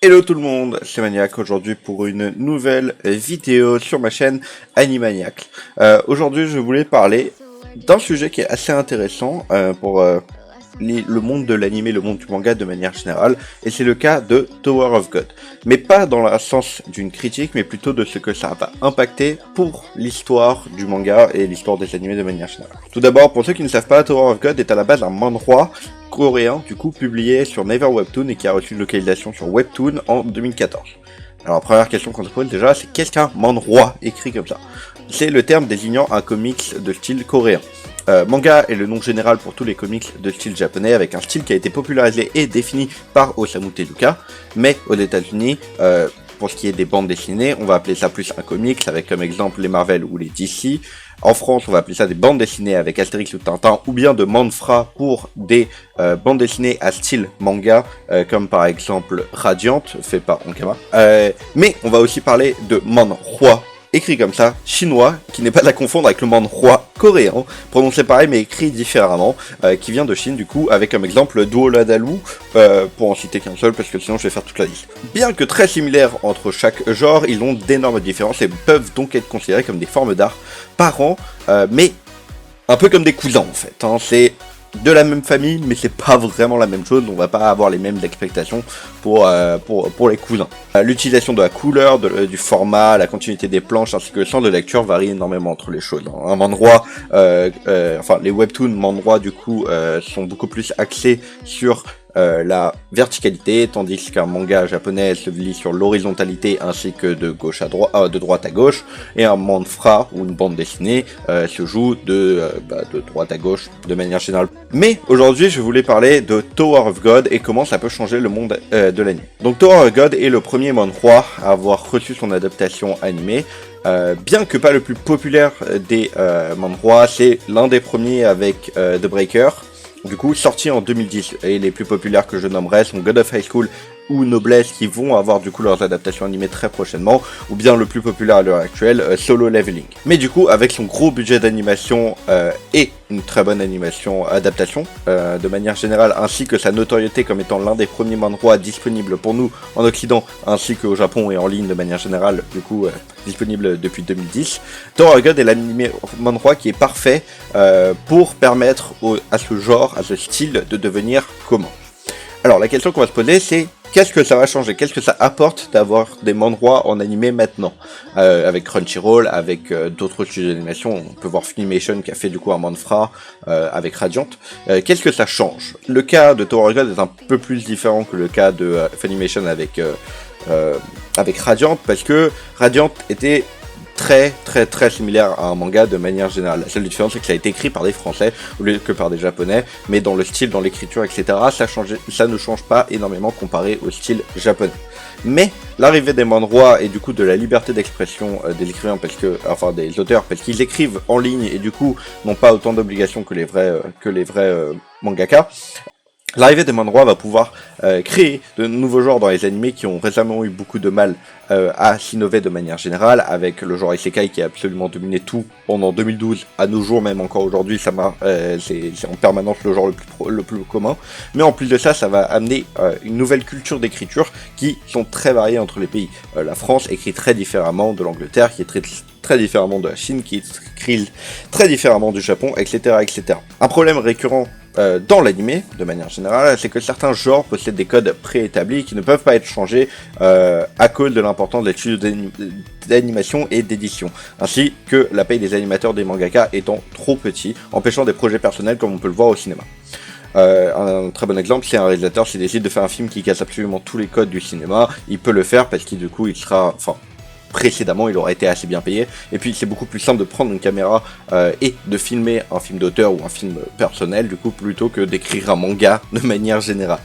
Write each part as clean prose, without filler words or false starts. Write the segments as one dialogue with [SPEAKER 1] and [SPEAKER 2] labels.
[SPEAKER 1] Hello tout le monde, c'est Maniac aujourd'hui pour une nouvelle vidéo sur ma chaîne Animaniac. Aujourd'hui je voulais parler d'un sujet qui est assez intéressant pour le monde de l'anime, le monde du manga de manière générale, et c'est le cas de Tower of God. Mais pas dans le sens d'une critique, mais plutôt de ce que ça va impacter pour l'histoire du manga et l'histoire des animés de manière générale. Tout d'abord, pour ceux qui ne savent pas, Tower of God est à la base un manhwa coréen, du coup publié sur Naver Webtoon et qui a reçu une localisation sur Webtoon en 2014. Alors, première question qu'on se pose déjà, c'est qu'est-ce qu'un manhwa écrit comme ça? C'est le terme désignant un comics de style coréen. Manga est le nom général pour tous les comics de style japonais, avec un style qui a été popularisé et défini par Osamu Tezuka, mais aux États-Unis, pour ce qui est des bandes dessinées, on va appeler ça plus un comics, avec comme exemple les Marvel ou les DC. En France, on va appeler ça des bandes dessinées avec Astérix ou Tintin, ou bien de manfra pour des bandes dessinées à style manga, comme par exemple Radiant, fait par Ankama. Mais on va aussi parler de manhwa, écrit comme ça, chinois, qui n'est pas à confondre avec le manhwa coréen, prononcé pareil mais écrit différemment, qui vient de Chine du coup, avec comme exemple Duoladalu, pour en citer qu'un seul, parce que sinon je vais faire toute la liste. Bien que très similaires entre chaque genre, ils ont d'énormes différences et peuvent donc être considérés comme des formes d'art parents, mais un peu comme des cousins en fait, hein. C'est de la même famille, mais c'est pas vraiment la même chose, on va pas avoir les mêmes expectations pour les cousins. L'utilisation de la couleur, du format, la continuité des planches, ainsi que le sens de lecture varie énormément entre les choses. Un manhwa, enfin les webtoons manhwa du coup sont beaucoup plus axés sur la verticalité, tandis qu'un manga japonais se lit sur l'horizontalité ainsi que de gauche à droite, de droite à gauche, et un manhwa ou une bande dessinée se joue de droite à gauche de manière générale. Mais aujourd'hui, je voulais parler de Tower of God et comment ça peut changer le monde de l'anime. Donc Tower of God est le premier manhwa à avoir reçu son adaptation animée. Bien que pas le plus populaire des manhwa, c'est l'un des premiers avec The Breaker. Du coup, sorti en 2010, et les plus populaires que je nommerai sont God of High School ou Noblesse, qui vont avoir du coup leurs adaptations animées très prochainement, ou bien le plus populaire à l'heure actuelle, Solo Leveling. Mais du coup, avec son gros budget d'animation et une très bonne animation adaptation, de manière générale, ainsi que sa notoriété comme étant l'un des premiers manhwa disponibles pour nous en Occident, ainsi qu'au Japon et en ligne de manière générale, du coup disponible depuis 2010, Tower of God est l'anime manhwa qui est parfait pour permettre à ce genre, à ce style de devenir commun. Alors la question qu'on va se poser, c'est qu'est-ce que ça va changer? Qu'est-ce que ça apporte d'avoir des manhwa en animé maintenant? Avec Crunchyroll, avec d'autres studios d'animation, on peut voir Funimation qui a fait du coup un manhwa avec Radiant. Qu'est-ce que ça change? Le cas de Tower of God est un peu plus différent que le cas de Funimation avec Radiant, parce que Radiant était très similaire à un manga de manière générale. La seule différence c'est que ça a été écrit par des Français au lieu que par des Japonais, mais dans le style, dans l'écriture, etc. ça ne change pas énormément comparé au style japonais. Mais l'arrivée des manhwa et du coup de la liberté d'expression des écrivains, enfin des auteurs, parce qu'ils écrivent en ligne et du coup n'ont pas autant d'obligations que les vrais mangaka. L'arrivée des manhwa va pouvoir créer de nouveaux genres dans les animés qui ont récemment eu beaucoup de mal à s'innover de manière générale, avec le genre Isekai qui a absolument dominé tout pendant 2012, à nos jours, même encore aujourd'hui, c'est en permanence le genre le plus commun. Mais en plus de ça, ça va amener une nouvelle culture d'écriture qui sont très variées entre les pays. La France écrit très différemment de l'Angleterre, qui est très différemment de la Chine, qui écrit très différemment du Japon, etc. etc. Un problème récurrent dans l'anime, de manière générale, c'est que certains genres possèdent des codes préétablis qui ne peuvent pas être changés à cause de l'importance des studios d'animation et d'édition, ainsi que la paye des animateurs des mangaka étant trop petit, empêchant des projets personnels comme on peut le voir au cinéma. Un très bon exemple, c'est un réalisateur s'il décide de faire un film qui casse absolument tous les codes du cinéma, il peut le faire parce qu'il du coup il sera, précédemment il aurait été assez bien payé, et puis c'est beaucoup plus simple de prendre une caméra et de filmer un film d'auteur ou un film personnel du coup plutôt que d'écrire un manga de manière générale.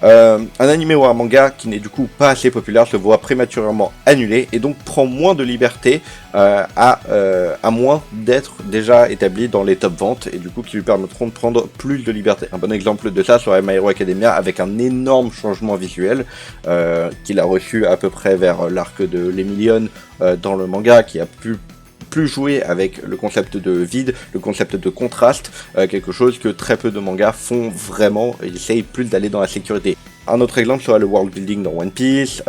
[SPEAKER 1] Un animé ou un manga qui n'est du coup pas assez populaire se voit prématurément annulé et donc prend moins de liberté à moins d'être déjà établi dans les top ventes et du coup qui lui permettront de prendre plus de liberté. Un bon exemple de ça serait My Hero Academia avec un énorme changement visuel qu'il a reçu à peu près vers l'arc de l'Emilion dans le manga, qui a pu plus jouer avec le concept de vide, le concept de contraste, quelque chose que très peu de mangas font vraiment, ils essayent plus d'aller dans la sécurité. Un autre exemple serait le world building dans One Piece,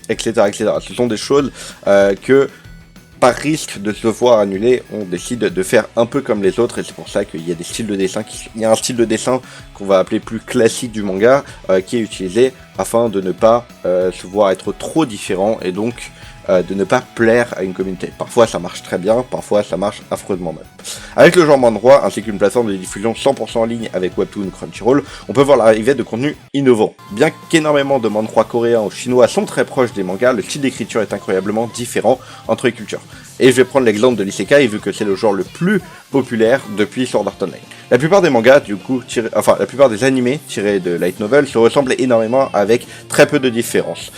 [SPEAKER 1] etc., etc. Ce sont des choses que, par risque de se voir annuler, on décide de faire un peu comme les autres, et c'est pour ça qu'il y a des styles de dessin, il y a un style de dessin qu'on va appeler plus classique du manga, qui est utilisé afin de ne pas se voir être trop différent, et donc de ne pas plaire à une communauté. Parfois ça marche très bien, parfois ça marche affreusement mal. Avec le genre manhwa, ainsi qu'une plateforme de diffusion 100% en ligne avec Webtoon Crunchyroll, on peut voir l'arrivée de contenus innovants. Bien qu'énormément de manhwa coréens ou chinois sont très proches des mangas, le style d'écriture est incroyablement différent entre les cultures. Et je vais prendre l'exemple de l'isekai vu que c'est le genre le plus populaire depuis Sword Art Online. La plupart des mangas, du coup, la plupart des animés tirés de light novel se ressemblent énormément avec très peu de différences.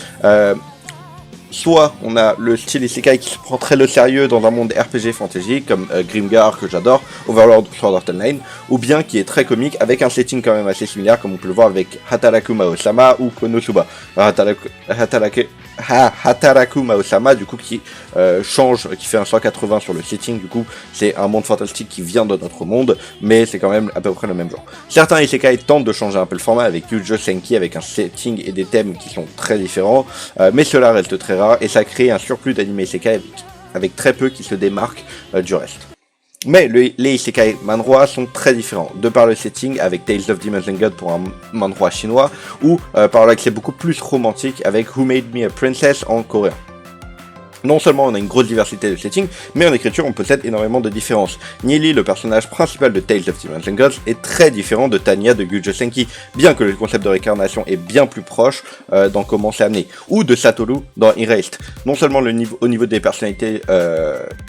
[SPEAKER 1] Soit on a le style isekai qui se prend très au sérieux dans un monde RPG fantasy comme Grimgar que j'adore, Overlord, Sword Art Online, ou bien qui est très comique avec un setting quand même assez similaire comme on peut le voir avec Hataraku Mao-sama ou Konosuba. Hataraku Mao-sama du coup qui change, qui fait un 180 sur le setting, du coup c'est un monde fantastique qui vient de notre monde, mais c'est quand même à peu près le même genre. Certains isekai tentent de changer un peu le format avec Yujo Senki avec un setting et des thèmes qui sont très différents, mais cela reste très rare et ça crée un surplus d'anime isekai avec très peu qui se démarquent du reste. Mais les isekai manhwa sont très différents, de par le setting avec Tales of Demons and God pour un manhwa chinois, ou par l'accès beaucoup plus romantique avec Who Made Me a Princess en coréen. Non seulement on a une grosse diversité de settings, mais en écriture on possède énormément de différences. Nili, le personnage principal de Tales of Demons and Gods, est très différent de Tanya de Yujo Senki, bien que le concept de réincarnation est bien plus proche dans comment c'est amené, ou de Satoru dans Erased. Non seulement au niveau des personnalités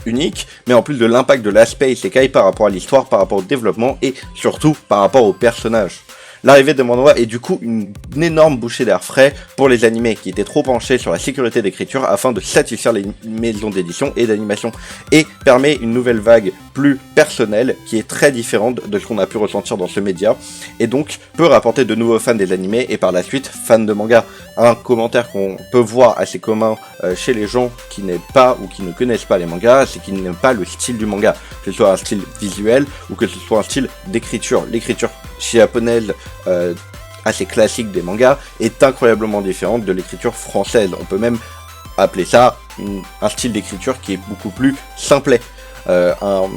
[SPEAKER 1] uniques, mais en plus de l'impact de l'aspect isekai par rapport à l'histoire, par rapport au développement, et surtout par rapport aux personnages. L'arrivée de manhwa est du coup une énorme bouchée d'air frais pour les animés qui étaient trop penchés sur la sécurité d'écriture afin de satisfaire les maisons d'édition et d'animation, et permet une nouvelle vague plus personnelle qui est très différente de ce qu'on a pu ressentir dans ce média, et donc peut rapporter de nouveaux fans des animés et par la suite fans de manga. Un commentaire qu'on peut voir assez commun chez les gens qui n'aiment pas ou qui ne connaissent pas les mangas, c'est qu'ils n'aiment pas le style du manga, que ce soit un style visuel ou que ce soit un style d'écriture. L'écriture japonaise assez classique des mangas est incroyablement différente de l'écriture française. On peut même appeler ça un style d'écriture qui est beaucoup plus simplet. Quand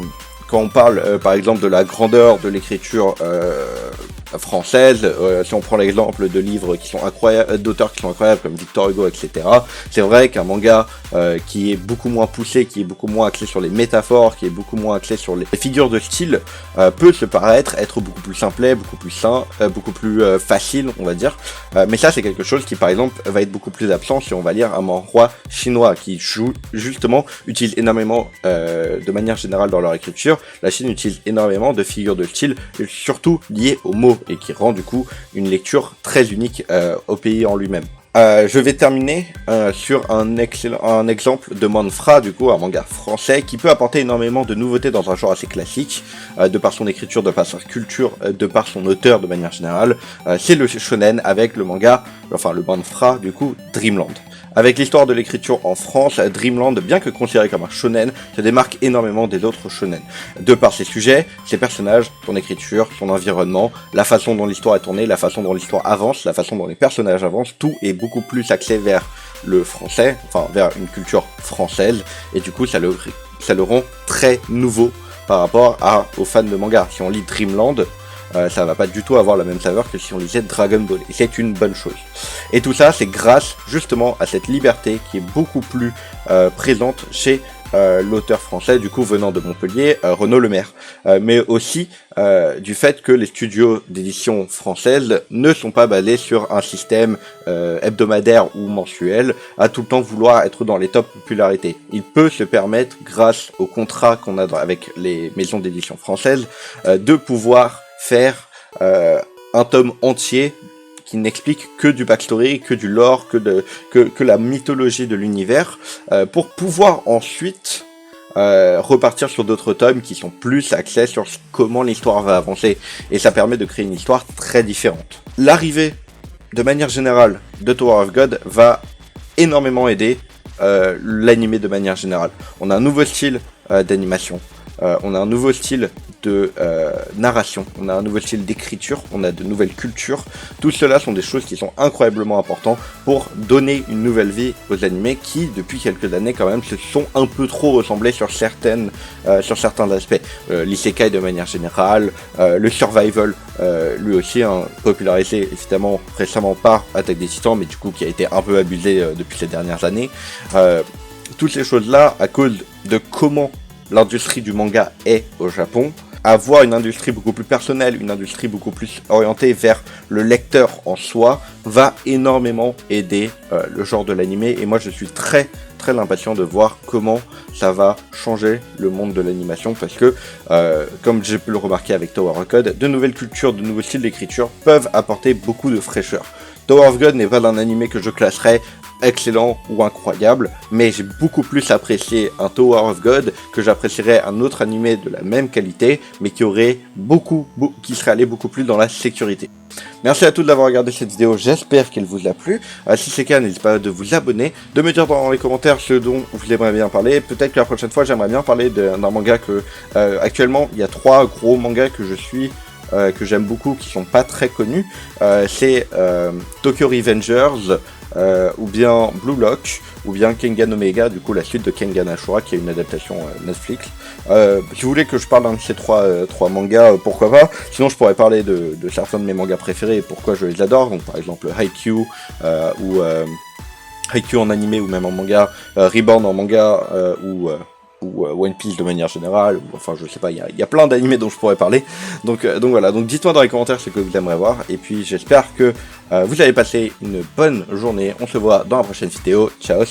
[SPEAKER 1] on parle par exemple de la grandeur de l'écriture française, si on prend l'exemple de livres qui sont incroyables, d'auteurs qui sont incroyables comme Victor Hugo, etc., c'est vrai qu'un manga qui est beaucoup moins poussé, qui est beaucoup moins axé sur les métaphores, qui est beaucoup moins axé sur les figures de style, peut se paraître être beaucoup plus simplet, beaucoup plus sain, beaucoup plus facile, on va dire. Mais ça, c'est quelque chose qui, par exemple, va être beaucoup plus absent si on va lire un manhwa chinois qui justement utilise énormément, de manière générale dans leur écriture, la Chine utilise énormément de figures de style, surtout liées aux mots, et qui rend du coup une lecture très unique au pays en lui-même. Je vais terminer sur un exemple de manhwa, du coup un manga français qui peut apporter énormément de nouveautés dans un genre assez classique, de par son écriture, de par sa culture, de par son auteur de manière générale. C'est le shonen avec le manga, enfin le manhwa du coup, Dreamland. Avec l'histoire de l'écriture en France, Dreamland, bien que considéré comme un shonen, se démarque énormément des autres shonen. De par ses sujets, ses personnages, son écriture, son environnement, la façon dont l'histoire est tournée, la façon dont l'histoire avance, la façon dont les personnages avancent, tout est beaucoup plus axé vers le français, enfin vers une culture française, et du coup ça le rend très nouveau par rapport aux fans de manga. Si on lit Dreamland, ça va pas du tout avoir la même saveur que si on lisait Dragon Ball, et c'est une bonne chose. Et tout ça, c'est grâce justement à cette liberté qui est beaucoup plus présente chez l'auteur français, du coup venant de Montpellier, Renaud Lemaire, mais aussi du fait que les studios d'édition françaises ne sont pas basés sur un système hebdomadaire ou mensuel, à tout le temps vouloir être dans les top popularités. Il peut se permettre, grâce au contrat qu'on a avec les maisons d'édition françaises, de pouvoir faire un tome entier qui n'explique que du backstory, que du lore, que la mythologie de l'univers, pour pouvoir ensuite repartir sur d'autres tomes qui sont plus axés sur comment l'histoire va avancer, et ça permet de créer une histoire très différente. L'arrivée, de manière générale, de Tower of God va énormément aider l'animé de manière générale. On a un nouveau style d'animation, on a un nouveau style de narration, on a un nouveau style d'écriture, on a de nouvelles cultures. Tout cela sont des choses qui sont incroyablement importantes pour donner une nouvelle vie aux animés qui, depuis quelques années quand même, se sont un peu trop ressemblés sur certains aspects. L'isekai de manière générale, le survival, lui aussi, hein, popularisé évidemment récemment par Attaque des Titans, mais du coup qui a été un peu abusé depuis ces dernières années. Toutes ces choses-là, à cause de comment l'industrie du manga est au Japon, avoir une industrie beaucoup plus personnelle, une industrie beaucoup plus orientée vers le lecteur en soi, va énormément aider le genre de l'animé, et moi je suis très impatient de voir comment ça va changer le monde de l'animation, parce que, comme j'ai pu le remarquer avec Tower of God, de nouvelles cultures, de nouveaux styles d'écriture peuvent apporter beaucoup de fraîcheur. Tower of God n'est pas un animé que je classerais excellent ou incroyable, mais j'ai beaucoup plus apprécié un Tower of God que j'apprécierais un autre animé de la même qualité, mais qui serait allé beaucoup plus dans la sécurité. Merci à tous d'avoir regardé cette vidéo, j'espère qu'elle vous a plu. Si c'est le cas, n'hésitez pas à vous abonner, de me dire dans les commentaires ce dont vous aimeriez bien parler. Peut-être que la prochaine fois, j'aimerais bien parler d'un manga que, actuellement, il y a 3 gros mangas que je suis, que j'aime beaucoup, qui sont pas très connus. C'est Tokyo Revengers, ou bien Blue Lock, ou bien Kengan Omega, du coup la suite de Kengan Ashura, qui est une adaptation Netflix. Si vous voulez que je parle d'un de ces trois mangas, pourquoi pas. Sinon je pourrais parler de certains de mes mangas préférés et pourquoi je les adore, donc par exemple Haikyuu, ou Haikyuu en animé ou même en manga, Reborn en manga, ou One Piece de manière générale, enfin je sais pas, il y a plein d'animés dont je pourrais parler, donc voilà, donc dites-moi dans les commentaires ce que vous aimeriez voir, et puis j'espère que vous allez passer une bonne journée, on se voit dans la prochaine vidéo, ciao.